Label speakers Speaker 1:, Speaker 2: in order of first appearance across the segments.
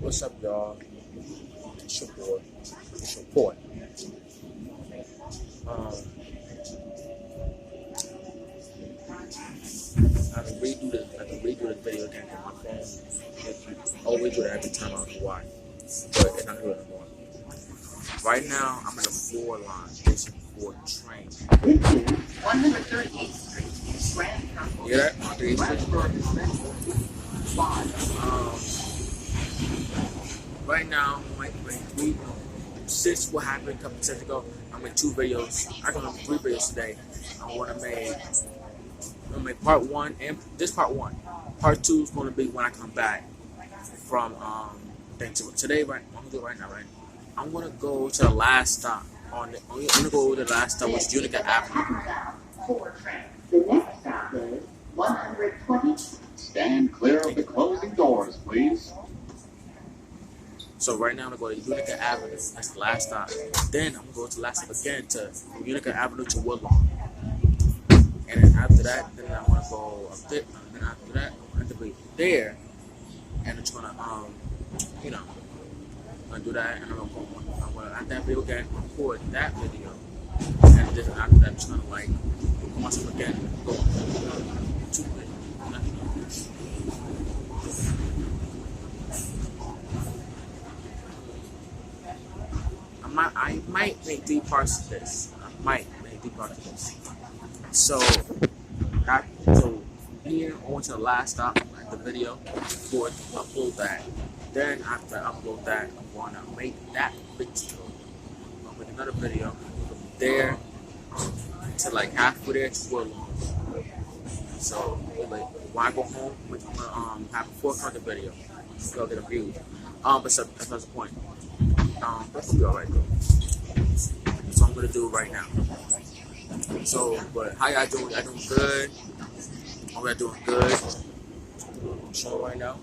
Speaker 1: What's up, y'all? It's your boy. It's your boy. I have to redo the video again on my phone. I always do that every time. I don't know why, but it's not good anymore. Right now, I'm in a 4 line, facing 4 train.
Speaker 2: 138th Street, Grand Council.
Speaker 1: You hear that? 138th Street. Right now, I'm like 3. Since what happened a couple of days ago, I made 2 videos. I'm gonna make 3 videos today. I'm gonna make part 1 and this part 1. Part 2 is gonna be when I come back from today. Right, I'm gonna do it right now. Right, I'm gonna go to the last stop I'm gonna go to the last stop, which is Utica Avenue.
Speaker 2: The next stop is 120.
Speaker 3: Stand clear of the closing doors, please.
Speaker 1: So right now I'm gonna go to Utica Avenue. That's the last stop. Then I'm gonna go to the last stop again to from Utica Avenue to Woodlawn. And then after that, then I wanna go up there. And then after that, I want to be there. And it's gonna I'm gonna do that, and I'm gonna at that video again, record that video, and then after that, I'm just gonna like once again go to it. I might make 3 parts of this. So here on to the last stop at the video, before I upload that. Then after I upload that, I'm gonna make that video. I'm gonna make another video from there to like halfway there to Woodlawn. So like when I go home, I'm gonna have a 400 video. So I'll get a view. But that's not the point. That's gonna be alright though. So I'm gonna do it right now. So, but how y'all doing? Y'all doing good? Y'all doing good? I'm showing right now.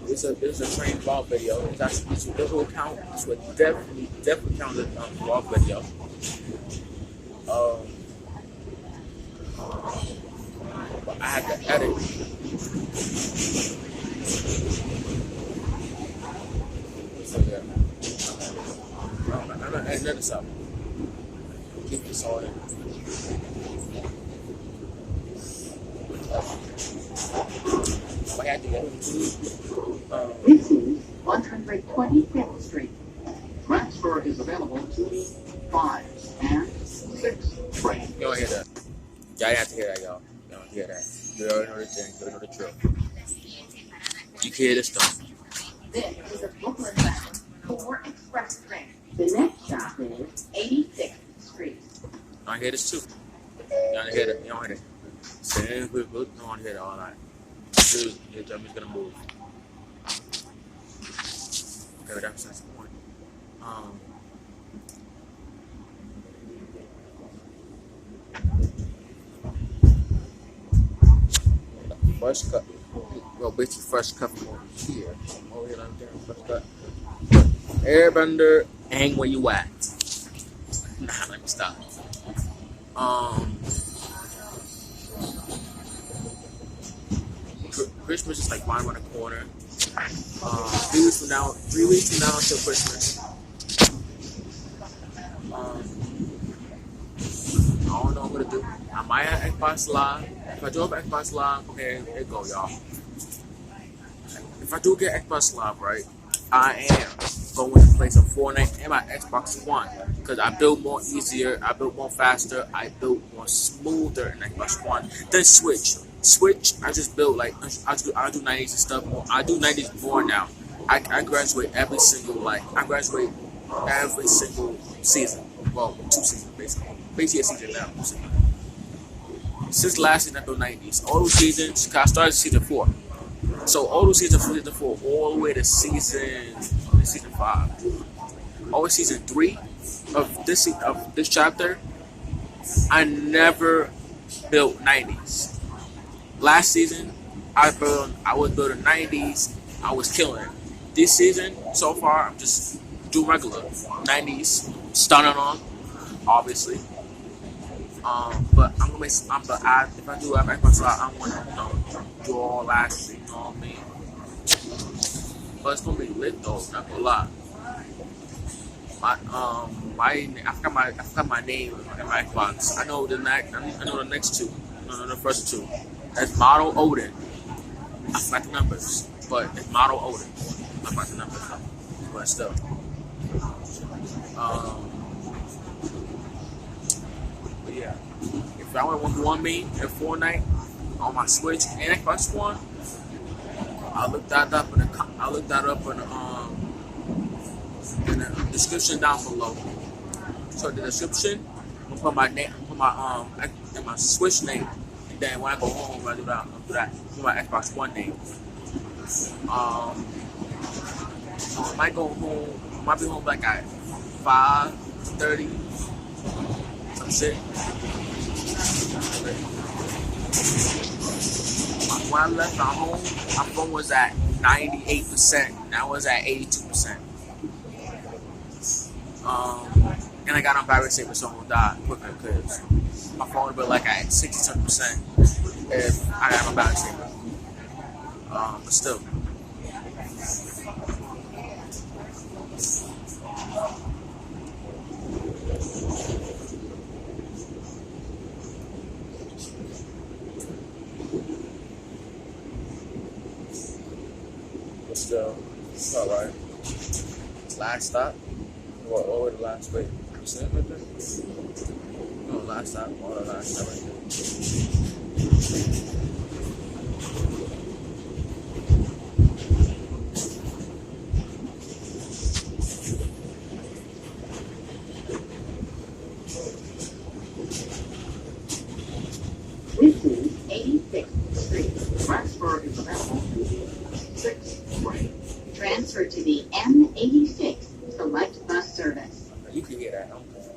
Speaker 1: This is a train vlog video. This will count. This would definitely count as a vlog video. But I had to edit. So yeah, I'm gonna edit this up. Keep this all in. I had to get
Speaker 2: This is 125th Street.
Speaker 3: Transfer is available to 5 and 6 trains.
Speaker 1: Y'all hear that? Y'all have to hear that, y'all. Y'all hear that. You already know the thing. You already know the drill. You can hear this stuff.
Speaker 2: This is a Brooklyn bound 4 express train. The next stop is 86th Street.
Speaker 1: Y'all hear this too. Y'all hear that? Y'all hear that? Same quick look. No one hear all that. Dude, your dummy's gonna move. Okay, that's the point. First cut. Well, basically first cut from over here. Over here, like there, first cut. Airbender, hang where you at. Nah, let me stop. Christmas is like right around the corner. 3 weeks from now until Christmas. I don't know what I'm gonna do. I might have Xbox Live. If I do have Xbox Live, okay, there you go, y'all. If I do get Xbox Live, right, I am going to play some Fortnite and my Xbox One because I build more easier, I build more faster, I build more smoother in Xbox One than Switch. I just build like I do 90s and stuff more. I do 90s more now. I graduate every single season. Well, 2 seasons basically a season now. Since last season I built 90s. All those seasons, I started season 4. So all those seasons from season 4 all the way to season 5. Always season 3 of this chapter, I never built 90s. Last season, I was building 90s. I was killing it. This season, so far, I'm just doing regular 90s, stunning on, obviously. But I'm gonna make. If I do have Xbox Live, I want to do all live stream. You know what I mean? But it's gonna be lit though. Not gonna lie. I forgot my name in my Xbox. I know the next two. No, the first two. That's Model Odin. I forgot the numbers, but it's Model Odin. I forgot the numbers, but still. But yeah, if I want me in Fortnite on my Switch and Xbox One, I'll look that up in the description down below. So the description, I'm gonna put my name, and my Switch name. And then when I go home, I do that. Put my Xbox One name. So I might go home. I might be home like at 5:30. Some shit. When I left my home, my phone was at 98%. Now it's at 82%. And I got on battery saver, so I won't die quicker because my phone would be like at 67% if I got my battery saver. But still. But still, it's alright. Last stop. What was the last wait? You see it right there? No, last stop. Oh, the last stop right there.
Speaker 2: This is 86th Street.
Speaker 3: Transfer is available to the 6th train.
Speaker 2: Transfer to the M86 Select Bus Service.
Speaker 1: You can get that. Okay.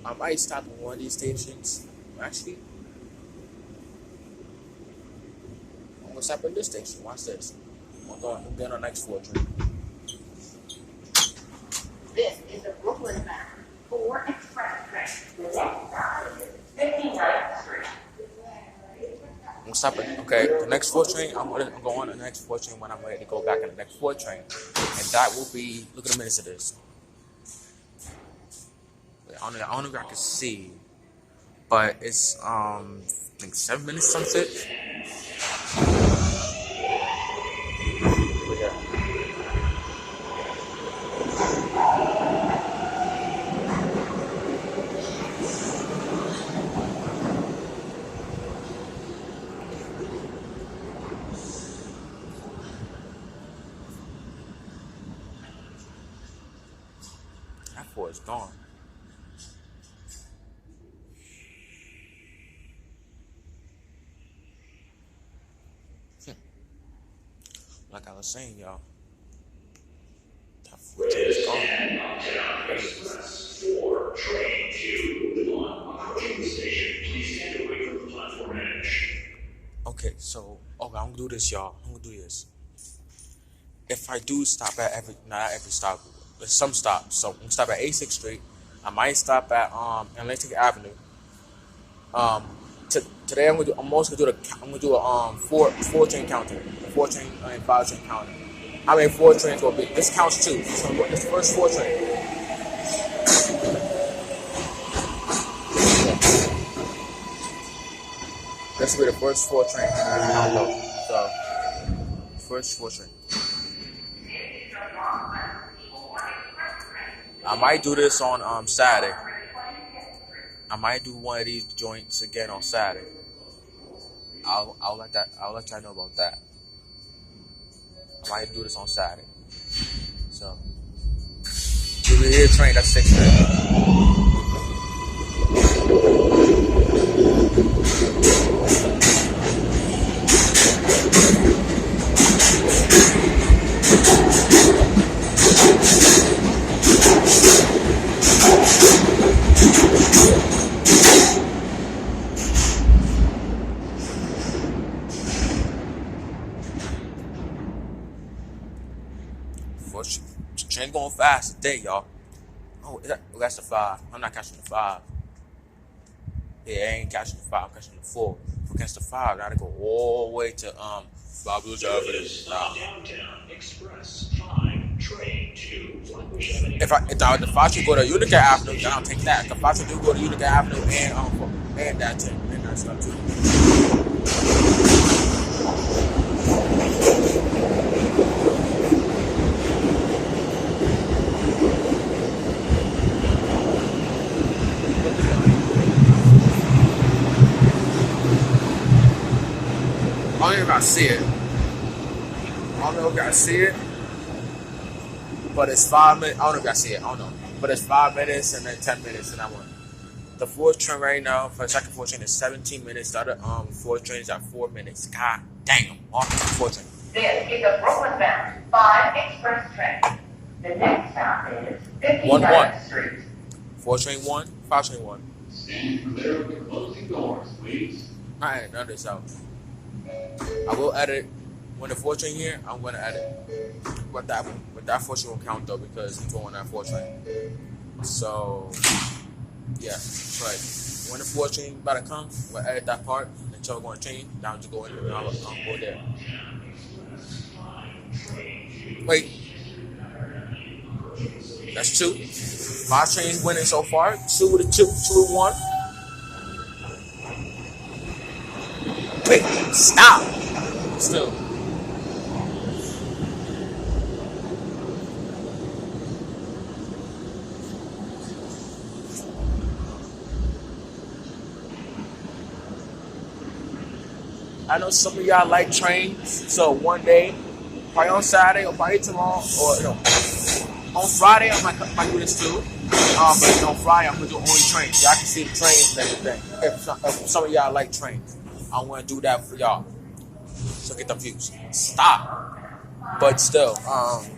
Speaker 1: I might stop at one of these stations. Actually, I'm gonna stop at this station. Watch this. I'm going to get on the next floor train.
Speaker 2: This is a Brooklyn bound 4 express train. The next stop is 59th Street.
Speaker 1: I'm gonna stop at the next 4 train. I'm gonna go on the next 4 train when I'm ready to go back in the next 4 train, and that will be. Look at the minutes of this. I don't know if I can see, but it's I think 7 minutes some shit. But yeah. That 4 is gone. Like I was saying, y'all, that 4 is gone.
Speaker 4: Express 4, train 2, approaching the station. Please stand away from the platform edge.
Speaker 1: Okay, so I'm gonna do this, y'all. I'm gonna do this. If I do stop at not every stop, there's some stops. So I'm gonna stop at 86th Street. I might stop at Atlantic Avenue. Today I'm also gonna do a 4 train counter, 4 train and 5 train counter. How many 4 trains will be? This counts too. So this the first 4 train. This will be the first 4 train. So first 4 train. I might do this on Saturday. I might do one of these joints again on Saturday. I'll let y'all know about that. I might do this on Saturday. So we'll be here train at 6 Train going fast today, y'all. Oh, that's the 5. I'm not catching the 5. Yeah, I ain't catching the 5, I'm catching the 4. If I catch the 5, I gotta go all the way to Babu's Avenue. Nah.
Speaker 4: Downtown Express 5, train to Flatbush Avenue.
Speaker 1: If the 5 should go to Utica Avenue, then I'll take that. If the 5 should do go to Utica Avenue and that too, and that stuff too. I don't know if I see it. I don't know if I see it. But it's 5 minutes. I don't know if I see it. I don't know. But it's 5 minutes and then 10 minutes and I won. The 4th train right now for the second 4th train is 17 minutes. The other 4th train is at 4 minutes. God damn. On the 4th train.
Speaker 2: This is a Brooklyn bound 5 express train. The next stop is 59th Street.
Speaker 1: 4 train 1, 5 train 1.
Speaker 3: Stand clear of the closing doors, please.
Speaker 1: I ain't none of this out. I will edit. When the 4 train here, I'm gonna edit. But that 4 train won't count though because he's going on that 4 train. So yeah, but when the 4 train about to come, we'll edit that part until we're going to change. Now just go in and I'll go there. Wait. That's 2. 5 trains winning so far. 2 to 1. Wait, stop. Still. I know some of y'all like trains, so one day, probably on Saturday or probably tomorrow, or no, on Friday I might do this too. But on Friday I'm gonna do only trains. Y'all can see the trains and everything. If some of y'all like trains, I want to do that for y'all. So get the views. Stop. But still, I'm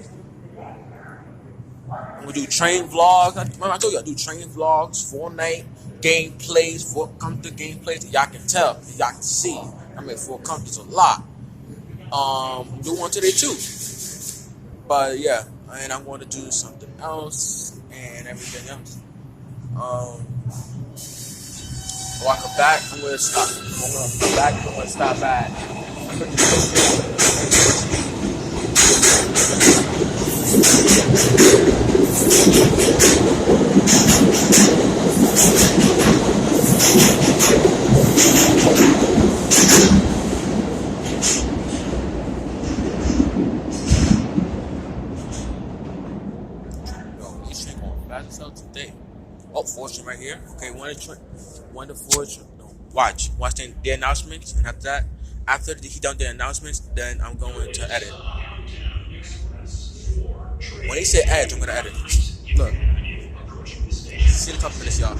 Speaker 1: gonna do train vlogs. I told you I do train vlogs, Fortnite gameplays, come to gameplays that y'all can tell, that y'all can see. I mean, for companies a lot. Do one today too. But yeah, and I'm going to do something else and everything else. When I come back, I'm going to stop. I'm going to come back. I'm going to stop at. Today. Oh, fortune right here. Okay, one to fortune. No, watch the announcements, and after he done the announcements, then I'm going to edit. When he said edit, I'm gonna edit. Look, see the couple minutes, y'all.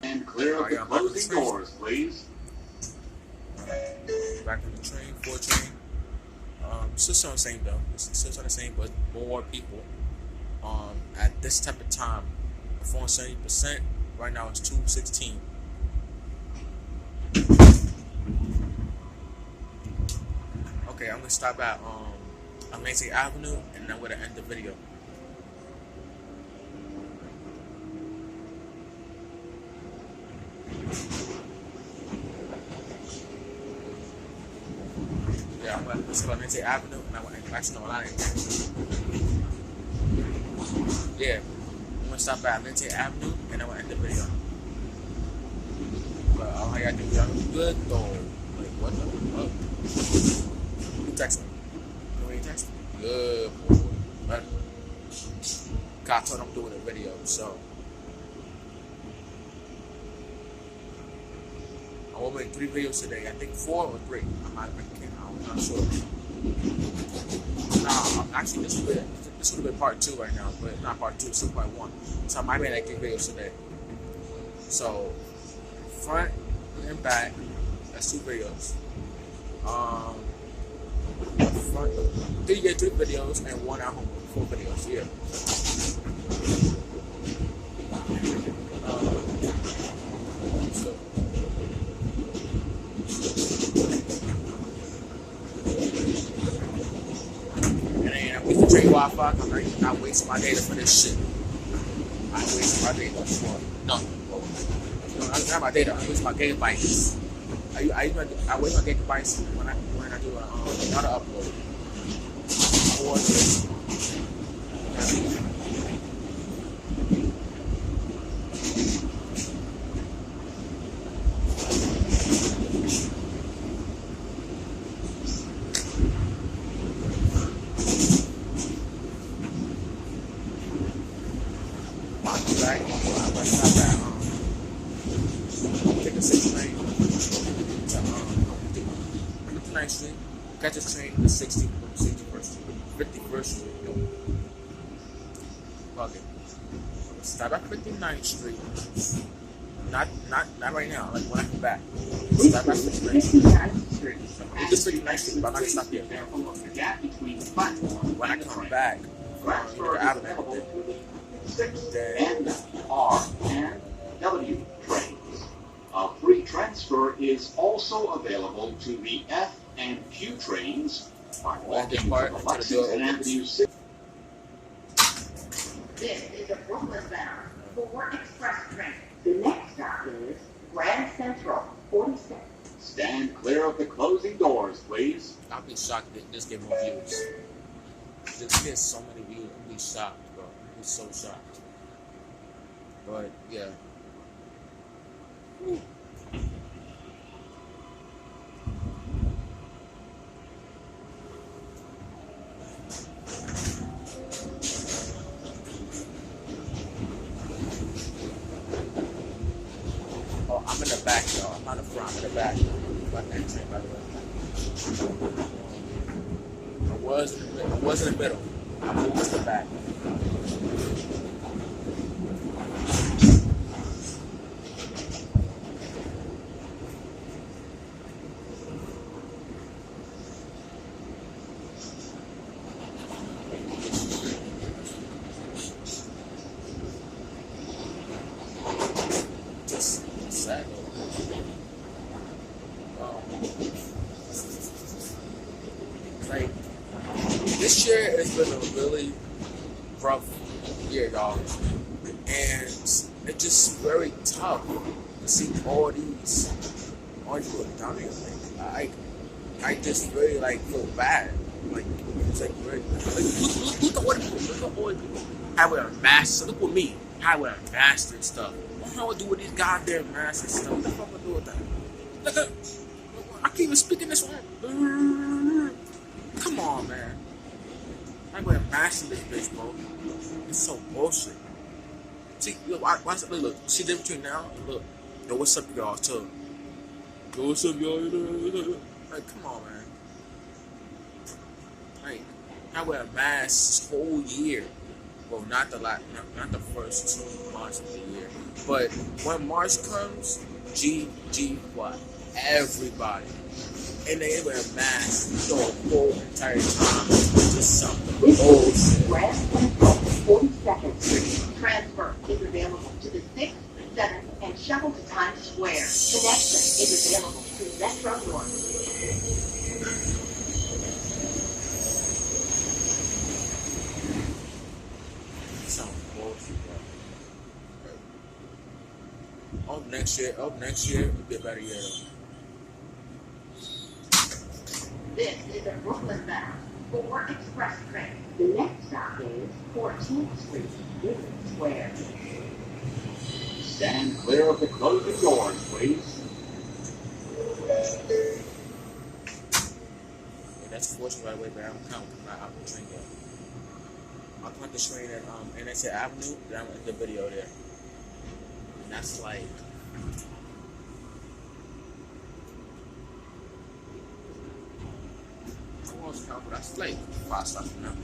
Speaker 3: And clear of the closing doors, please.
Speaker 1: Back on the train, 4 train. Still on the same though. It's still on the same, but more people. At this type of time, phone 70%. Right now it's 2:16. Okay, I'm gonna stop at Atlantic Avenue, and I'm gonna end the video. Yeah, I'm gonna stop at Atlantic Avenue, and I'm gonna actually no, I ain't. Yeah, I'm gonna stop at Atlantic Avenue and I'm gonna end the video. But all I gotta do is good though. Like what the fuck? You text me. You know when you text me? Good boy. But God told I'm doing a video, so I will make 3 videos today. I think 4 or 3. I might have been kidding. I'm not sure. Nah, actually this would have been part 2 right now, but not part 2, still part 1. So I might make like 3 videos today. So front and back, that's 2 videos. Front 3 videos and 1 at home, 4 videos. Yeah. So. Train Wi-Fi, I'm not wasting my data for this shit. I ain't wasting my data for nothing. not my data. I use my gigabytes. I waste my gigabytes when I do another upload. Or this. Back. I stop at take a 6 train to 59th Street. Catch a train to 61st Street, 51st Street. No, fuck it. Stop at 59th Street. Not right now. Like when I come back. Stop at 59th Street. It's 59th Street, but I'm not gonna stop here. When I come back, the avenue.
Speaker 3: N, R, and W trains. A free transfer is also available to the F and Q trains by walking to the Lexington Avenue 6.
Speaker 2: This is a Brooklyn bound 4 express train. The next stop is Grand Central 46.
Speaker 3: Stand clear of the closing doors, please.
Speaker 1: I'll be shocked that this get more views. This gets so many views. I'll be shocked, bro. I'll be so shocked. But yeah. Woo. Oh, I'm in the back, y'all. I'm not in the front. I'm in the back. But that train, by the way. I was in the middle. I moved to the back. Just sad. Like, this year has been a really rough year, y'all. And it's just very tough to see all these people dying. Like, I just really feel bad. Like, it's like very look at all the people. Look at all the people. I wear a mask. Look with me. I wear a mask and stuff. What do I do with these goddamn masks and stuff? What the fuck am I do with that? Look at, I can't even speak in this one. Come on, man. I wear a mask in this bitch, bro. It's so bullshit. See, look, look. See the difference between now and look. Yo, what's up, y'all? Too. Yo, what's up, y'all? Like, come on, man. Like, I wear a mask this whole year. Well, not the first 2 months of the year. But when March comes, GG for everybody. And they wear a mask the whole entire time. It's just something bullshit.
Speaker 2: Grand Central 42nd Street. Transfer is available to the 6th, 7th, and shuttle to Times Square. Connection is available to Metro North.
Speaker 1: Some bullshit, bro. Next year, it'll be a better year, though.
Speaker 2: This is a Brooklyn bound 4 express train. The next stop is 14th Street, Union Square.
Speaker 3: Stand clear of the closing doors, please.
Speaker 1: Yeah, that's fortunate right away, but I'm coming out the train yet. I'll come the train at NSA Avenue, then I'm in the video there. And that's like that's like 5 stops from now.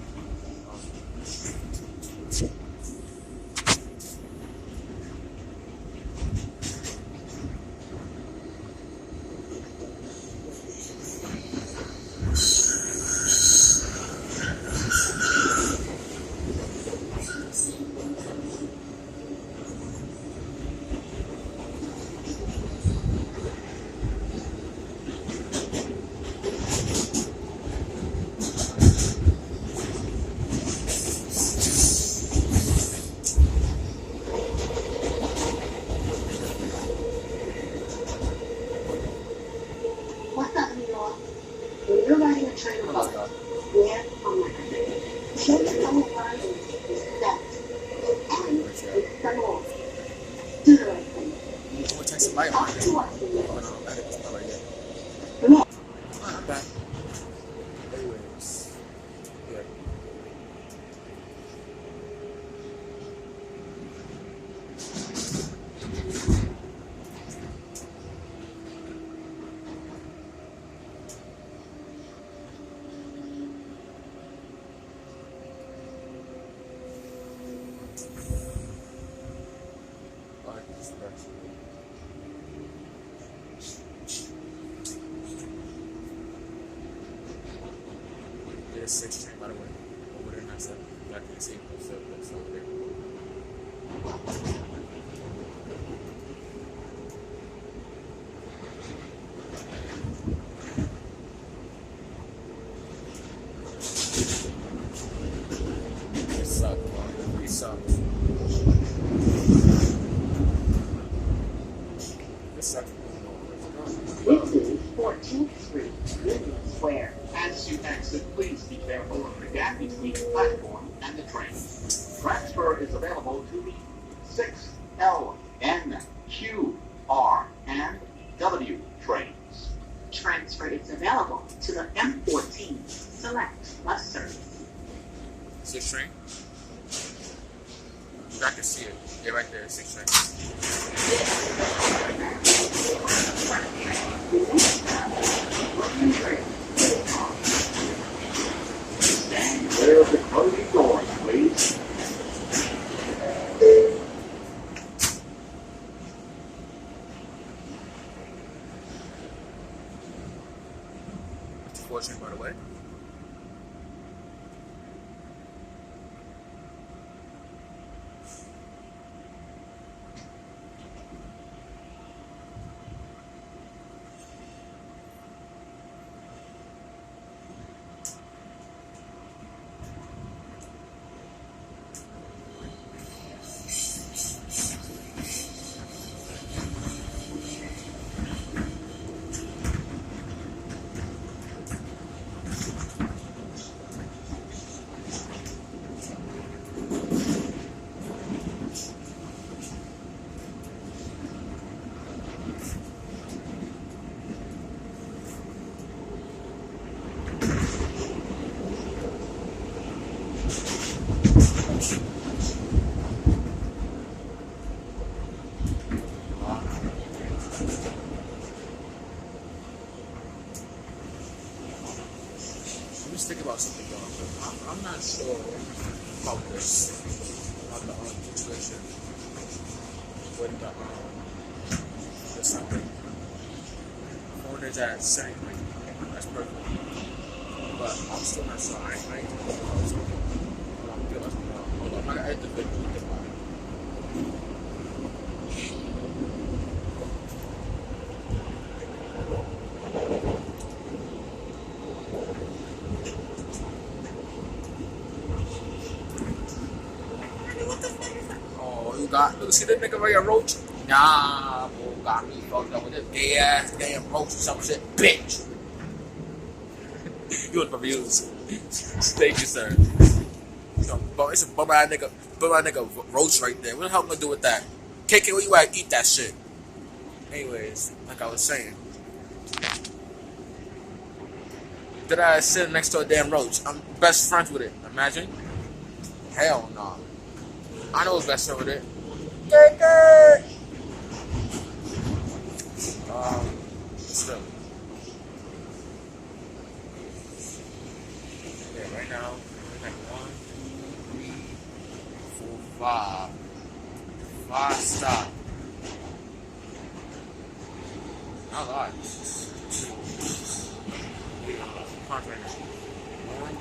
Speaker 2: train
Speaker 1: Let's
Speaker 2: above.
Speaker 1: go.
Speaker 2: Where on record. Show the color line is set. And it's settled. Do the right thing.
Speaker 1: I'm gonna take some light on
Speaker 2: Talk
Speaker 1: it.
Speaker 2: to us in
Speaker 1: I'm
Speaker 2: this.
Speaker 1: gonna edit this part right here.
Speaker 2: Come on.
Speaker 1: Alright, I'm back. Anyways, yeah. Alright, this is the best. There's 6 train, by the way. Over there, not 7. I can't see it, so that's over there. It sucks, bro. It sucks. It sucks.
Speaker 2: This is 14th Street, Union Square.
Speaker 3: As you exit, please be careful of the gap between the platform and the train. Transfer is available to the 6, L, N, Q, R, and W trains.
Speaker 2: Transfer is available to the M14 Select Bus Service.
Speaker 1: 6 train? I can see it. Yeah, right there, 6 train.
Speaker 2: The next stop is Brooklyn Bridge.
Speaker 3: Stand clear of the closing doors, please.
Speaker 1: It's 4 train, by the way. Let me think about something, though. I'm not sure about this, about the situation with the something. Phone is at 7, that's perfect. But I'm still not sure. I ain't thinking about something. Hold on, I gotta edit the video. Think about it. Oh, you got, look, see that nigga right here, Roach? Nah, bro, got me fucked up with this gay ass damn Roach or some shit, bitch. You want the views? Thank you, sir. It's a bum ass nigga Roach right there. What the hell am I gonna do with that? KK, where you at? Eat that shit. Anyways, like I was saying, did I sit next to a damn Roach? I'm best friends with it. Imagine? Hell no. I know who's best friend with it. KK. Still. Yeah, right now, we're like 1, 2, 3, 4, 5. 5 stop. Not a lot. 1,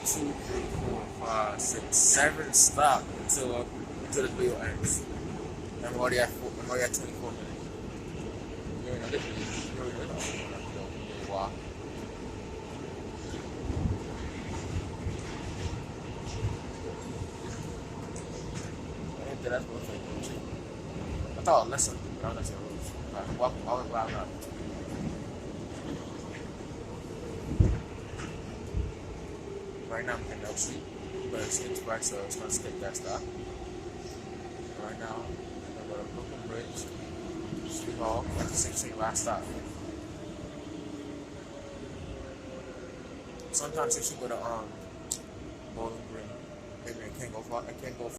Speaker 1: 2, 3, 4, 5, 6, 7 stop until the video ends. I'm already at 24 minutes. You already know this video. You already know this video. Wow. That's what I thought I listened, but I'm not saying rules. Why would I not? Right now I'm in Elk Street, but it's express, so it's gonna skip that stop. Right now, I'm gonna go to Brooklyn Bridge, City Hall, 16th last stop. Sometimes you should go to Bowling Green. Maybe I can't go far. I can't go